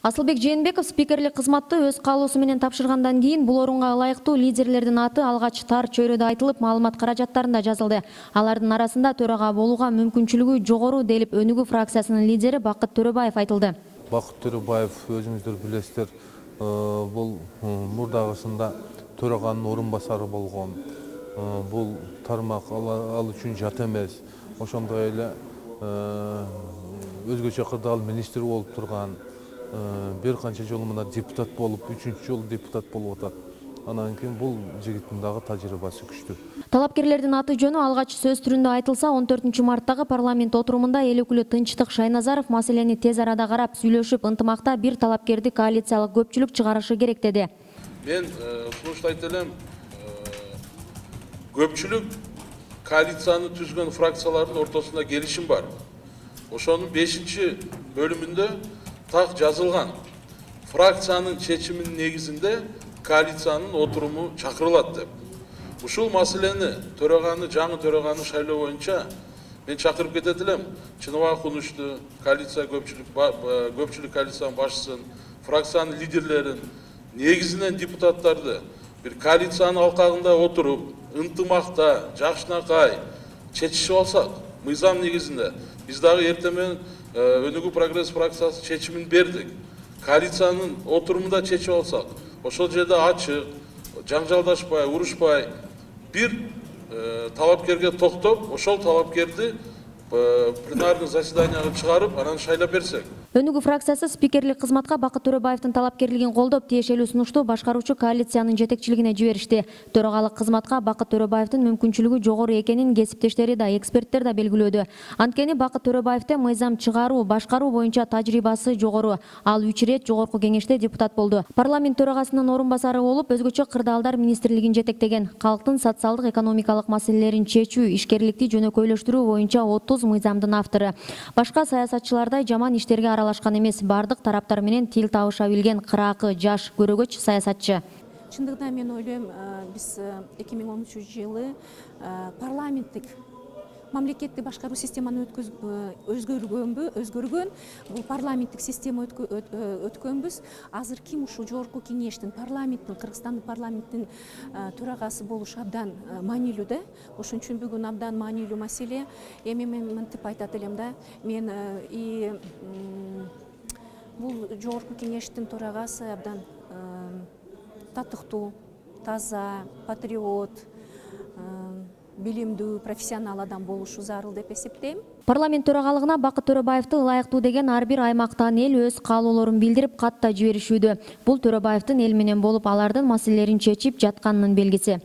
Асылбек Жээнбеков спикерлик кызматты өз каалоосу менен тапшыргандан кийин бул орунга ылайыктуу лидерлердин аты алгач тар чөйрөдө айтылып, маалымат каражаттарында жазылды. Алардын арасында төрага болууга мүмкүнчүлүгү жогору делип Өнүгүү фракциясынын лидери Бакыт Төрөбаев айтылды. Бакыт Төрөбаев, өзүңүздөр билесиздер, бул мурдагысында төраганын орун басары болгон. Бул тармак ал үчүн жат эмес. Ошондой эле өзгөчө кырдаал министр болуп турган, бир канча жолу мына депутат болуп, 3-чү жолу депутат болуп атат. Анан кийин бул жигиттин дагы тажрыйбасы күчтүү. Талапкерлердин аты жөнү алгач сөз түрүндө айтылса, 14-марттагы парламент отурумунда эл өкүлү Тынчтык Шайназаров маселени тез арада карап, сүйлөшүп, ынтымакта бир талапкерди коалициялык көпчүлүк чыгарышы керек деди. Мен сунушту айта элем, көпчүлүк коалицияны түзгөн фракциялардын ортосунда келишим бар. Ошонун 5-бөлүмүндө так жазылган. Фракциянын чечиминин негизинде коалициянын отуруму чакырылат деп. Ушул маселени жаңы төраганы шайлоо боюнча мен чакырып кетет элем. Чыныбек Кунучту, коалиция көпчүлүк коалициянын башчысын, фракциянын лидерлерин, негизинен депутаттарды бир коалициянын алкагында отуруп, ынтымакта, жакшынакай чечишип алсак, мыйзам негизинде биз дагы эртең менен Өнүгүү прогресс фракциясы чечимин бердик. Коалициянын отурумунда чечип алсак, ошол жерде ачык, жаңжалдашпай, урушпай бир талапкерге токтоп, ошол талапкерди пленардык заседанияга чыгарып, анан шайлап берсек. Өнүгүү фракциясы спикерлик кызматка Бакыт Төрөбаевдин талапкерлигин колдоп, тиешелүү сунушту башкаруучу коалициянын жетекчилигине жиберишти. Төрагалык кызматка Бакыт Төрөбаевдин мүмкүнчүлүгү жогору экенин кесиптештери да, эксперттер да белгилөөдө. Анткени Бакыт Төрөбаевде мыйзам чыгаруу, башкаруу боюнча тажрыйбасы жогору. Ал 3 ирет жогорку кеңеште депутат болду. Парламент төрагасынын орун басары болуп, өзгөчө кырдаалдар министрлигин жетектеген. Калктын социалдык экономикалык маселелерин чечүү, ишкерликти жөнөкөйлөштүрүү боюнча 30 мыйзамдын автору. Башка саясатчылардай жаман иштерге аралашкан эмес, бардык тараптар менен тил табыша билген кыраакы, жаш, көрөгөч саясатчы. Чындыгында мен ойлойм, биз 2013-жылы парламенттик мамлекеттик башкаруу системаны өзгөргөн, бул парламенттик система өткөнбүз. Азыр ким ушул жогорку кеңештин, парламенттин, Кыргызстандын парламенттин төрагасы болуш абдан маанилүү да. Ошон үчүн бүгүн абдан маанилүү маселе. Эми мен мынтип айтат элем да, мен бул жогорку кеңештин төрагасы абдан татыктуу, таза, патриот, билимдүү, профессионал адам болушу зарыл деп эсептейм. Парламент төрагалыгына Бакыт Төрөбаевди ылайыктуу деген ар бир аймактан эл өз каалоолорун билдирип, кат да жиберишүүдө. Бул Төрөбаевдин эл менен болуп, алардын маселелерин чечип жатканынын белгиси.